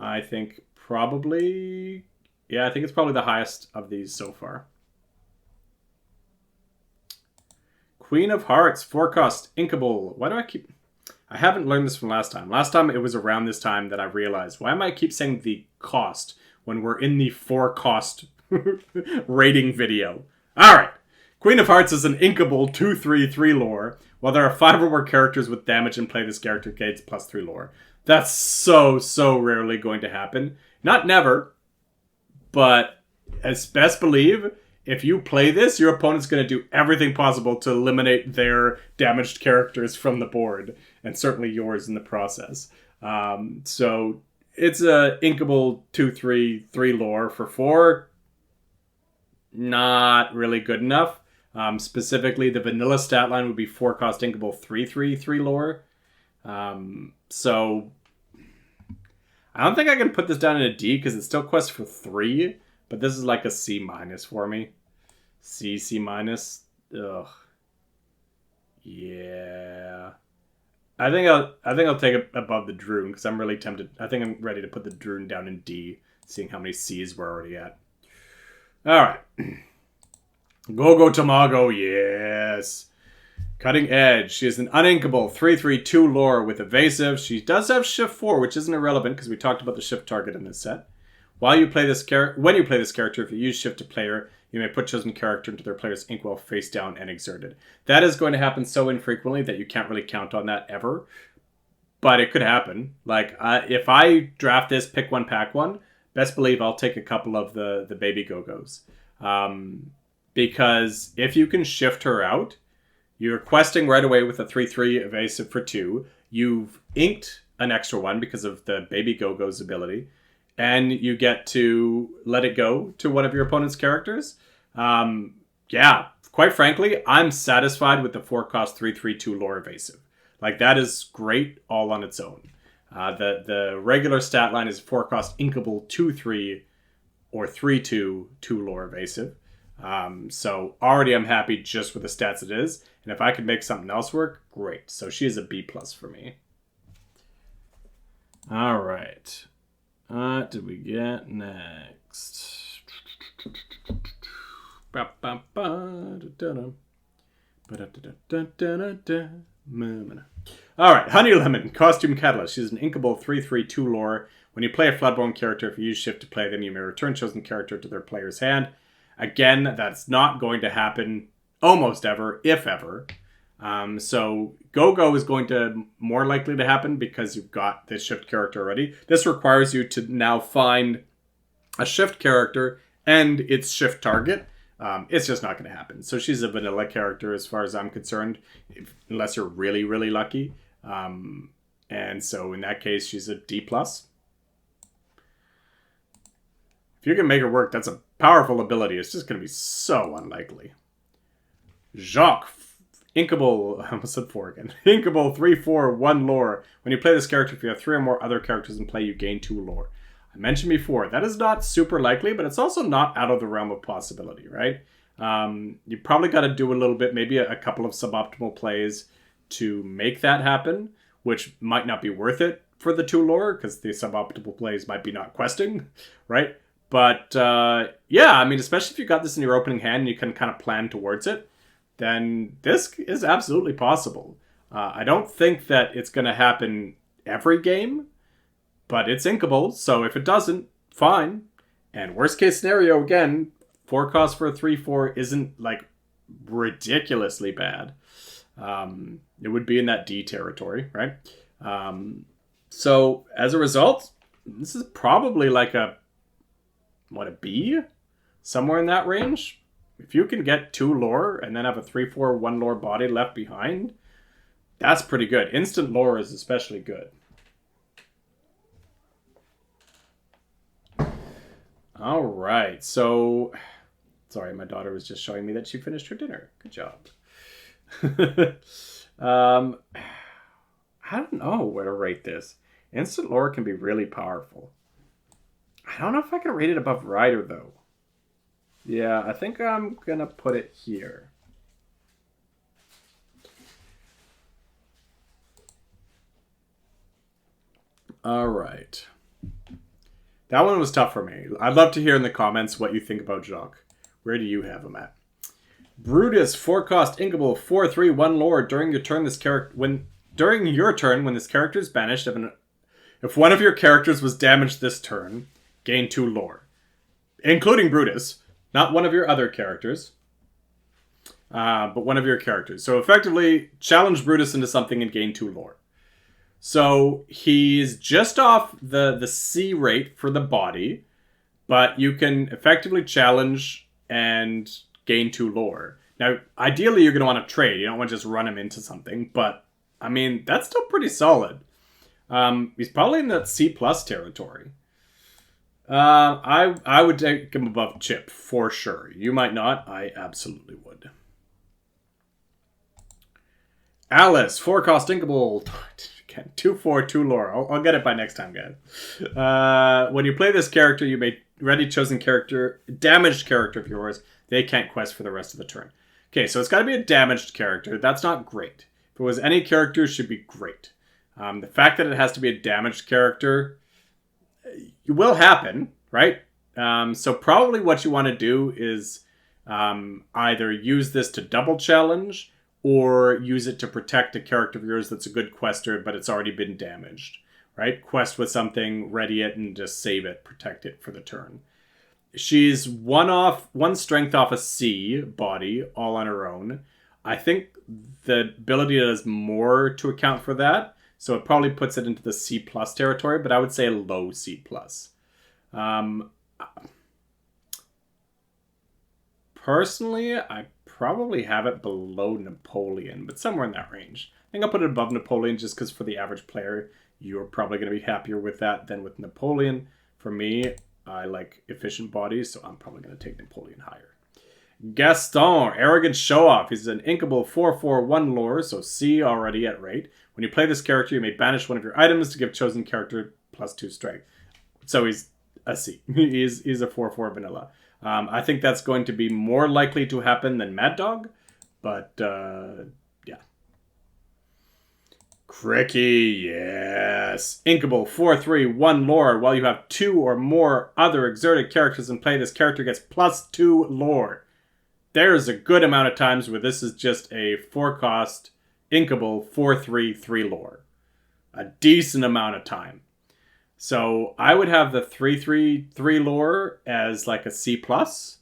I think probably, I think it's probably the highest of these so far. Queen of Hearts, 4-cost, inkable. Why do I haven't learned this from last time. Last time it was around this time that I realized, why am I keep saying the cost when we're in the 4-cost rating video? Alright. Queen of Hearts is an inkable 2/3, 3 lore. While there are 5 or more characters with damage and play, this character gains plus 3 lore. That's so rarely going to happen. Not never, but as best believe, if you play this, your opponent's going to do everything possible to eliminate their damaged characters from the board, and certainly yours in the process. So it's a inkable 2/3, 3 lore for 4. Not really good enough. Specifically, the vanilla stat line would be 4-cost inkable 3/3, 3 lore. So I don't think I can put this down in a D because it still quests for 3, but this is like a C minus for me. C minus. Ugh. Yeah. I think I'll take it above the Droon because I'm really tempted. I think I'm ready to put the Droon down in D, seeing how many C's we're already at. All right. Go Tamago, yes. Cutting Edge. She is an uninkable 3/3, 2 lore with evasive. She does have shift 4, which isn't irrelevant because we talked about the shift target in this set. When you play this character, if you use shift to player, you may put chosen character into their player's inkwell face down and exerted. That is going to happen so infrequently that you can't really count on that ever. But it could happen. Like, if I draft this, pick one, pack one, best believe I'll take a couple of the baby Go-Go's. Because if you can shift her out, you're questing right away with a 3/3 evasive for 2. You've inked an extra one because of the baby Go-Go's ability. And you get to let it go to one of your opponent's characters. Yeah, quite frankly, I'm satisfied with the 4-cost 3/3/2 lore evasive. Like, that is great all on its own. The regular stat line is 4-cost inkable 2/3 or 3/2 2 lore evasive. So already I'm happy just with the stats it is. And if I could make something else work, great. So she is a B+ for me. All right. What did we get next? Alright, Honey Lemon, Costume Catalyst. She's an inkable 3/3/2 lore. When you play a Floodborn character, if you use shift to play them, you may return chosen character to their player's hand. Again, that's not going to happen almost ever, if ever. So Go-Go is going to more likely to happen because you've got this shift character already. This requires you to now find a shift character and its shift target. It's just not going to happen. So she's a vanilla character as far as I'm concerned, unless you're really, really lucky. And so in that case, she's a D+. If you can make it work, that's a powerful ability. It's just going to be so unlikely. Jacques, inkable, I almost said 4 again. Inkable 3/4/1 lore. When you play this character, if you have 3 or more other characters in play, you gain 2 lore. I mentioned before, that is not super likely, but it's also not out of the realm of possibility, right? You probably got to do a little bit, maybe a couple of suboptimal plays to make that happen, which might not be worth it for the 2 lore, because the suboptimal plays might be not questing, right? But yeah, I mean, especially if you got this in your opening hand and you can kind of plan towards it, then this is absolutely possible. I don't think that it's going to happen every game, but it's inkable, so if it doesn't, fine. And worst case scenario, again, 4 cost for a 3/4 isn't, like, ridiculously bad. It would be in that D territory, right? So, as a result, this is probably like a B? Somewhere in that range? If you can get 2 lore and then have a 3/4/1 lore body left behind, that's pretty good. Instant lore is especially good. All right, so... Sorry, my daughter was just showing me that she finished her dinner. Good job. I don't know where to rate this. Instant lore can be really powerful. I don't know if I can rate it above Rider, though. Yeah, I think I'm going to put it here. All right. That one was tough for me. I'd love to hear in the comments what you think about Jacques. Where do you have him at? Brutus, 4-cost inkable 4/3/1 lore. During your turn, when this character is banished, if one of your characters was damaged this turn, gain 2 lore, including Brutus. Not one of your other characters, but one of your characters. So effectively, challenge Brutus into something and gain 2 lore. So he's just off the C rate for the body, but you can effectively challenge and gain 2 lore. Now, ideally, you're going to want to trade. You don't want to just run him into something, but, I mean, that's still pretty solid. He's probably in that C+ territory. I would take him above Chip, for sure. You might not. I absolutely would. Alice, 4-cost inkable 2/4/2 lore. I'll get it by next time, guys. When you play this character, you may ready chosen character, damaged character of yours. They can't quest for the rest of the turn. Okay, so it's got to be a damaged character. That's not great. If it was any character, it should be great. The fact that it has to be a damaged character... It will happen, right? So probably what you want to do is either use this to double challenge or use it to protect a character of yours that's a good quester, but it's already been damaged, right? Quest with something, ready it, and just save it, protect it for the turn. She's one strength off a C body, all on her own. I think the ability does more to account for that, so it probably puts it into the C plus territory, but I would say low C plus. Personally, I probably have it below Napoleon, but somewhere in that range. I think I'll put it above Napoleon just because for the average player, you're probably going to be happier with that than with Napoleon. For me, I like efficient bodies, so I'm probably going to take Napoleon higher. Gaston, arrogant show-off. He's an inkable 4/4/1 lore, so C already at rate. When you play this character, you may banish one of your items to give chosen character +2 strength. So he's a C. He's a 4/4 vanilla. I think that's going to be more likely to happen than Mad Dog, but yeah. Cricky, yes. Inkable 4/3/1 lore. While you have 2 or more other exerted characters in play, this character gets +2 lore. There's a good amount of times where this is just a 4-cost inkable 4/3/3 lore. A decent amount of time. So I would have the 3/3/3 lore as like a C+. The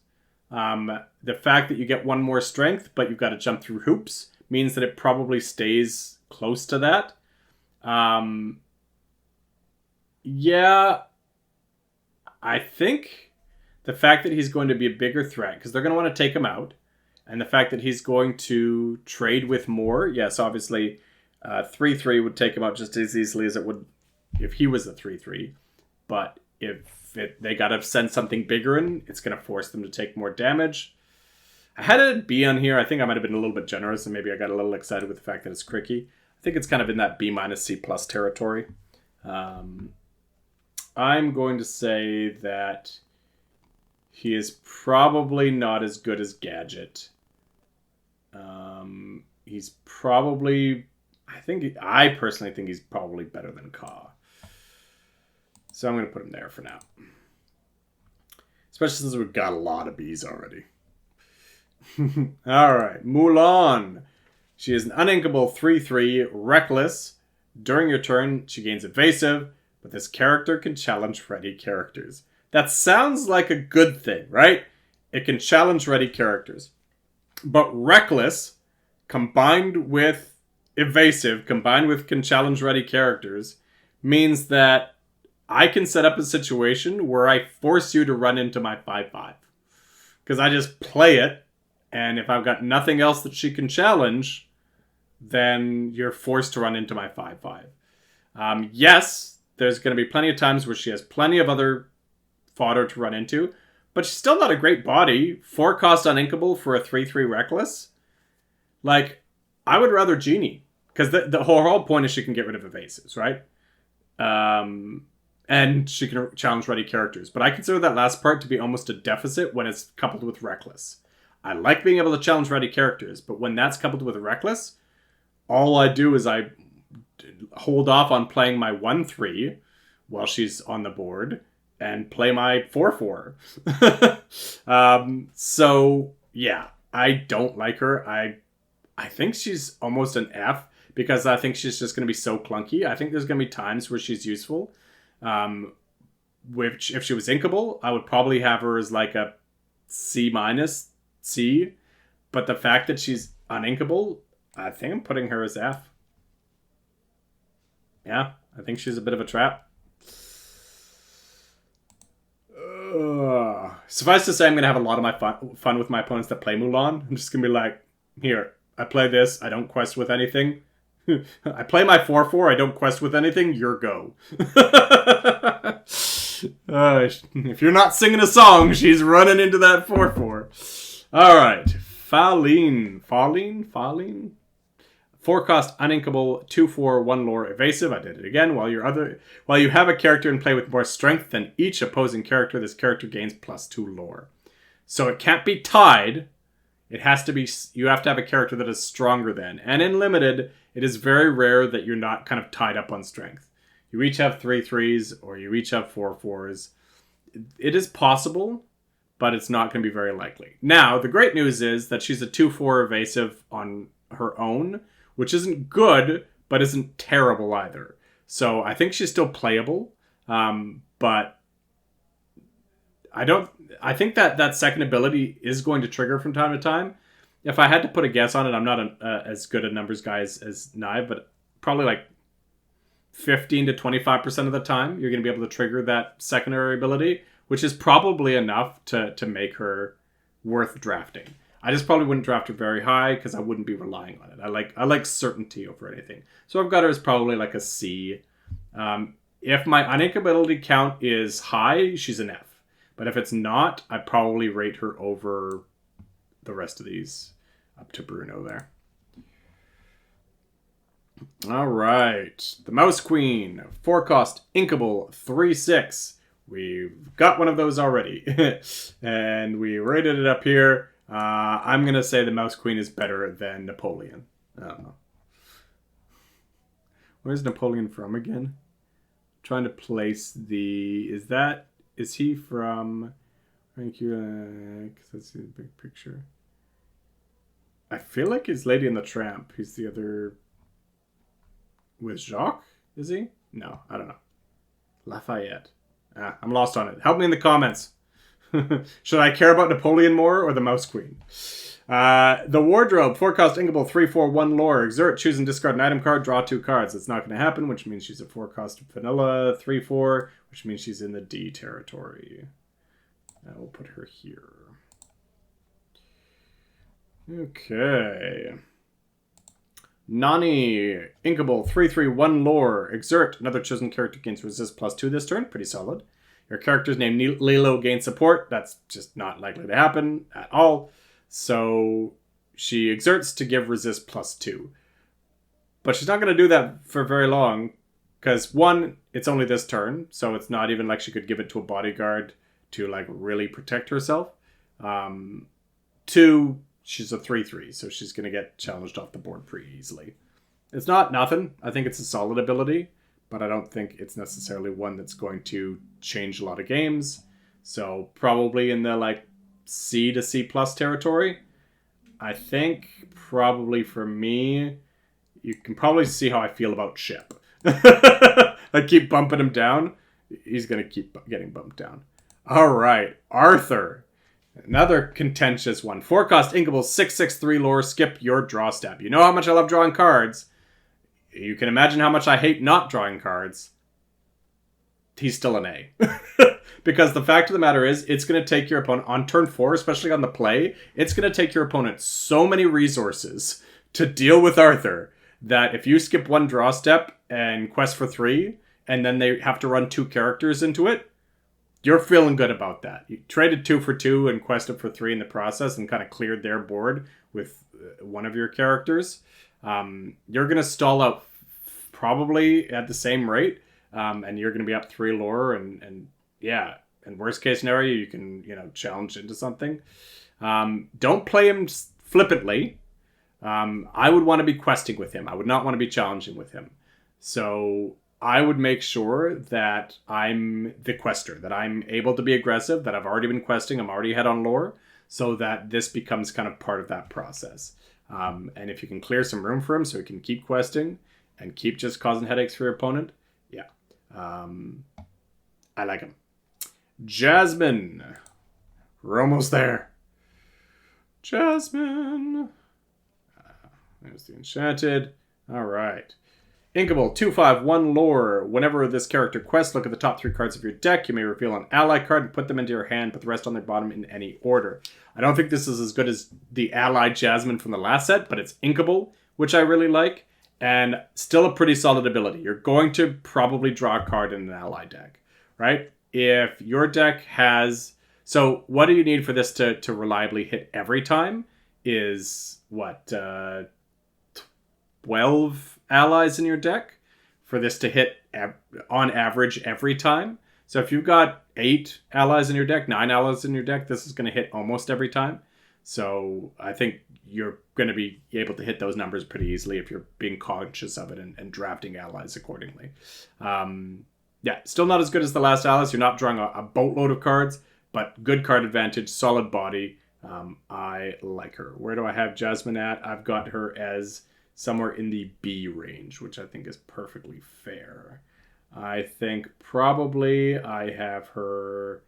fact that you get 1 more strength, but you've got to jump through hoops, means that it probably stays close to that. Yeah, I think the fact that he's going to be a bigger threat, because they're going to want to take him out, and the fact that he's going to trade with more, yes, obviously 3/3 would take him out just as easily as it would if he was a 3/3. But if they got to send something bigger in, it's going to force them to take more damage. I had a B on here. I think I might have been a little bit generous, and maybe I got a little excited with the fact that it's Cricky. I think it's kind of in that B- C+ territory. I'm going to say that he is probably not as good as Gadget. He's probably... I personally think he's probably better than Ka. So I'm going to put him there for now. Especially since we've got a lot of Bs already. Alright, Mulan. She is an uninkable 3/3, reckless. During your turn, she gains evasive, but this character can challenge ready characters. That sounds like a good thing, right? It can challenge ready characters. But reckless, combined with evasive, combined with can challenge ready characters, means that I can set up a situation where I force you to run into my 5/5. Because I just play it, and if I've got nothing else that she can challenge, then you're forced to run into my 5/5. Yes, there's going to be plenty of times where she has plenty of other fodder to run into, but she's still not a great body. 4-cost uninkable for a 3/3 reckless. Like, I would rather Genie, because the whole point is she can get rid of evasives, right? And she can challenge ready characters. But I consider that last part to be almost a deficit when it's coupled with reckless. I like being able to challenge ready characters, but when that's coupled with reckless, all I do is I hold off on playing my 1/3 while she's on the board and play my 4/4. So, yeah, I don't like her. I think she's almost an F because I think she's just going to be so clunky. I think there's going to be times where she's useful. Which, if she was inkable, I would probably have her as like a C-, C. But the fact that she's uninkable, I think I'm putting her as F. Yeah, I think she's a bit of a trap. Suffice to say, I'm going to have a lot of my fun with my opponents that play Mulan. I'm just going to be like, here, I play this. I don't quest with anything. I play my 4/4. I don't quest with anything. Your go. If you're not singing a song, she's running into that 4/4. All right. Faline. 4-cost uninkable 2/4/1 lore evasive. I did it again. While you have a character in play with more strength than each opposing character, this character gains +2 lore. So it can't be tied. It has to be. You have to have a character that is stronger than. And in limited, it is very rare that you're not kind of tied up on strength. You each have 3/3s or you each have 4/4s. It is possible, but it's not going to be very likely. Now, the great news is that she's a 2/4 evasive on her own, which isn't good, but isn't terrible either. So I think she's still playable. But I think that second ability is going to trigger from time to time. If I had to put a guess on it, I'm not as good a numbers guy as Knive, but probably like 15 to 25% of the time, you're going to be able to trigger that secondary ability, which is probably enough to make her worth drafting. I just probably wouldn't draft her very high because I wouldn't be relying on it. I like certainty over anything. So I've got her as probably like a C. If my uninkability count is high, she's an F. But if it's not, I'd probably rate her over the rest of these up to Bruno there. All right. The Mouse Queen. 4-cost, inkable, 3/6. We've got one of those already. And we rated it up here. I'm going to say the Mouse Queen is better than Napoleon. I don't know. Where's Napoleon from again? Trying to place the... Is he from... Thank you, because that's the big picture. I feel like he's Lady and the Tramp. He's the other... With Jacques? Is he? No, I don't know. Lafayette. I'm lost on it. Help me in the comments. Should I care about Napoleon more or the Mouse Queen? The Wardrobe. 4-cost, inkable, 3/4, 1 lore. Exert. Choose and discard an item card. Draw 2 cards. That's not going to happen, which means she's a 4-cost vanilla. 3/4, which means she's in the D territory. I will put her here. Okay. Nani. Inkable, 3/3, 1 lore. Exert. Another chosen character gains resist +2 this turn. Pretty solid. Your character's name Lilo gains support. That's just not likely to happen at all. So she exerts to give resist +2. But she's not going to do that for very long. Because 1, it's only this turn. So it's not even like she could give it to a bodyguard to like really protect herself. 2, she's a 3/3. So she's going to get challenged off the board pretty easily. It's not nothing. I think it's a solid ability. But I don't think it's necessarily one that's going to change a lot of games. So probably in the like C to C+ territory. I think probably for me, you can probably see how I feel about Ship. I keep bumping him down. He's going to keep getting bumped down. All right, Arthur. Another contentious one. 4-cost, inkable, 6/6, 3 lore. Skip your draw step. You know how much I love drawing cards. You can imagine how much I hate not drawing cards. He's still an A. Because the fact of the matter is, it's going to take your opponent, on turn 4, especially on the play, it's going to take your opponent so many resources to deal with Arthur that if you skip 1 draw step and quest for 3, and then they have to run 2 characters into it, you're feeling good about that. You traded 2 for 2 and quested for 3 in the process and kind of cleared their board with one of your characters. You're going to stall out probably at the same rate, and you're going to be up 3 lore, and yeah, in worst case scenario, you can, challenge into something. Don't play him flippantly. I would want to be questing with him. I would not want to be challenging with him. So I would make sure that I'm the quester, that I'm able to be aggressive, that I've already been questing, I'm already ahead on lore, so that this becomes kind of part of that process. And if you can clear some room for him so he can keep questing and keep just causing headaches for your opponent, yeah. I like him. Jasmine. We're almost there. Jasmine. There's the Enchanted. All right. Inkable, 2/5, 1 lore. Whenever this character quests, look at the top 3 cards of your deck. You may reveal an ally card and put them into your hand, put the rest on their bottom in any order. I don't think this is as good as the ally Jasmine from the last set, but it's inkable, which I really like, and still a pretty solid ability. You're going to probably draw a card in an ally deck, right? If your deck has... So what do you need for this to reliably hit every time is, 12 allies in your deck for this to hit on average every time. So if you've got 8 allies in your deck, 9 allies in your deck, this is going to hit almost every time. So I think you're going to be able to hit those numbers pretty easily if you're being conscious of it and drafting allies accordingly. Yeah, still not as good as the last allies. You're not drawing a boatload of cards, but good card advantage, solid body. I like her. Where do I have Jasmine at? I've got her as somewhere in the B range, which I think is perfectly fair. I think probably I have her...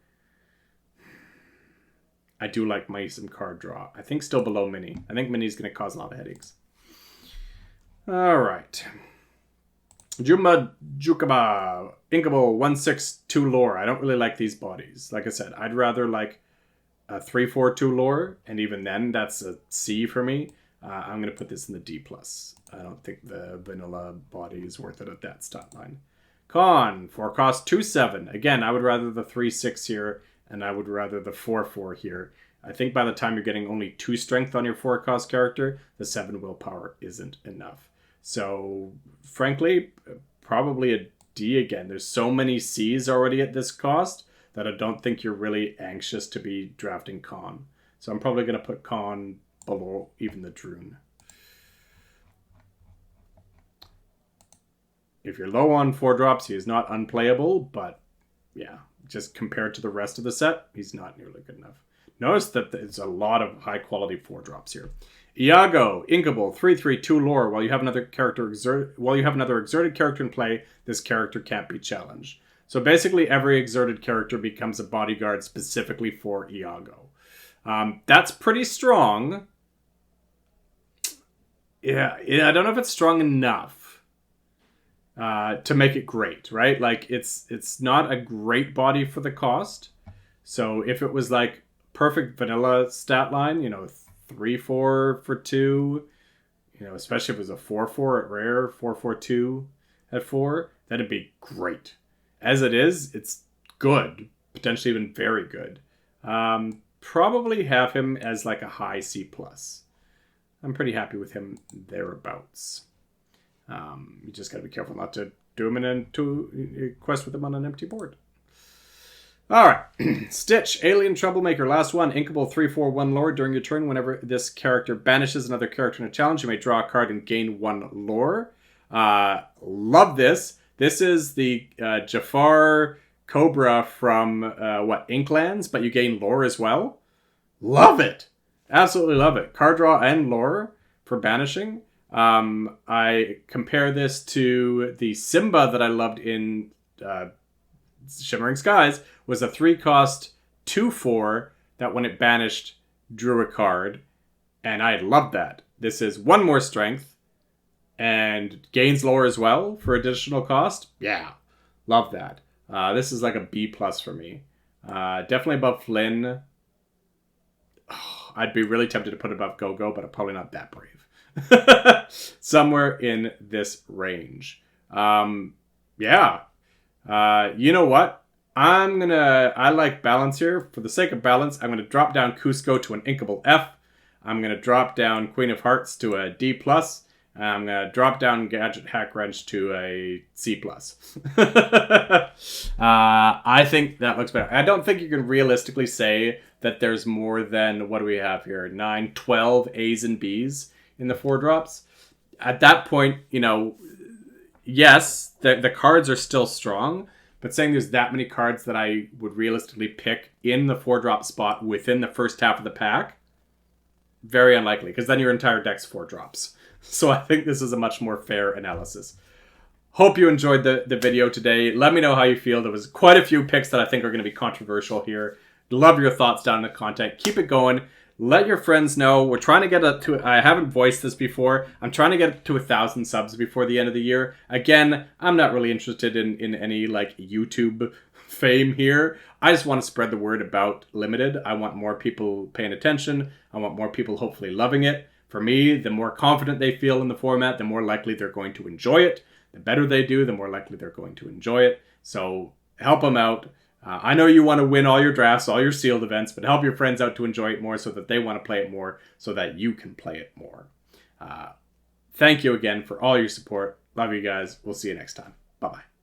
I do like some card draw. I think still below Mini. I think Mini's going to cause a lot of headaches. All right. Juma Jukaba, Inkable 162 lore. I don't really like these bodies. Like I said, I'd rather like a 342 lore, and even then, that's a C for me. I'm going to put this in the D+. I don't think the vanilla body is worth it at that stat line. Con, 4 cost 2/7. Again, I would rather the 3/6 here, and I would rather the 4/4 here. I think by the time you're getting only 2 strength on your 4 cost character, the 7 willpower isn't enough. So, frankly, probably a D again. There's so many C's already at this cost that I don't think you're really anxious to be drafting Con. So I'm probably going to put Con below even the Droon. If you're low on 4 drops, he is not unplayable, but yeah, just compared to the rest of the set, he's not nearly good enough. Notice that there's a lot of high quality 4 drops here. Iago, Inkable, 3/3/2 lore. While you have another exerted character in play, this character can't be challenged. So basically, every exerted character becomes a bodyguard specifically for Iago. That's pretty strong. Yeah, I don't know if it's strong enough to make it great, right? Like it's not a great body for the cost. So if it was like perfect vanilla stat line, 3/4 for 2, especially if it was a 4/4 at rare, 4/4/2 at 4, that'd be great. As it is, it's good, potentially even very good. Probably have him as like a high C+. I'm pretty happy with him thereabouts. You just gotta be careful not to do him into quest with him on an empty board. Alright, Stitch, Alien Troublemaker, last one. Inkable 3/4/1 lore. During your turn, whenever this character banishes another character in a challenge, you may draw a card and gain 1 lore. Love this. This is the Jafar Cobra from, Inklands, but you gain lore as well. Love it! Absolutely love it. Card draw and lore for banishing. I compare this to the Simba that I loved in Shimmering Skies, was a 3-cost 2/4 that when it banished drew a card, and I loved that. This is 1 more strength and gains lore as well for additional cost. Yeah, love that. This is like a B+ for me. Definitely above Flynn. Oh, I'd be really tempted to put it above Go-Go, but I'm probably not that brave. Somewhere in this range. Yeah. You know what? I like balance here. For the sake of balance, I'm going to drop down Cusco to an Inkable F. I'm going to drop down Queen of Hearts to a D+. I'm going to drop down Gadget Hack Wrench to a C+. I think that looks better. I don't think you can realistically say that there's more than, what do we have here? 9, 12 A's and B's in the 4 drops. At that point, yes, the cards are still strong, but saying there's that many cards that I would realistically pick in the 4-drop spot within the first half of the pack, very unlikely, because then your entire deck's 4 drops. So I think this is a much more fair analysis. Hope you enjoyed the video today. Let me know how you feel. There was quite a few picks that I think are going to be controversial here. Love your thoughts down in the content. Keep it going. Let your friends know. We're trying to get up to... I haven't voiced this before. I'm trying to get to 1,000 subs before the end of the year. Again, I'm not really interested in any YouTube fame here. I just want to spread the word about Limited. I want more people paying attention. I want more people hopefully loving it. For me, the more confident they feel in the format, the more likely they're going to enjoy it. The better they do, the more likely they're going to enjoy it. So help them out. I know you want to win all your drafts, all your sealed events, but help your friends out to enjoy it more so that they want to play it more, so that you can play it more. Thank you again for all your support. Love you guys. We'll see you next time. Bye-bye.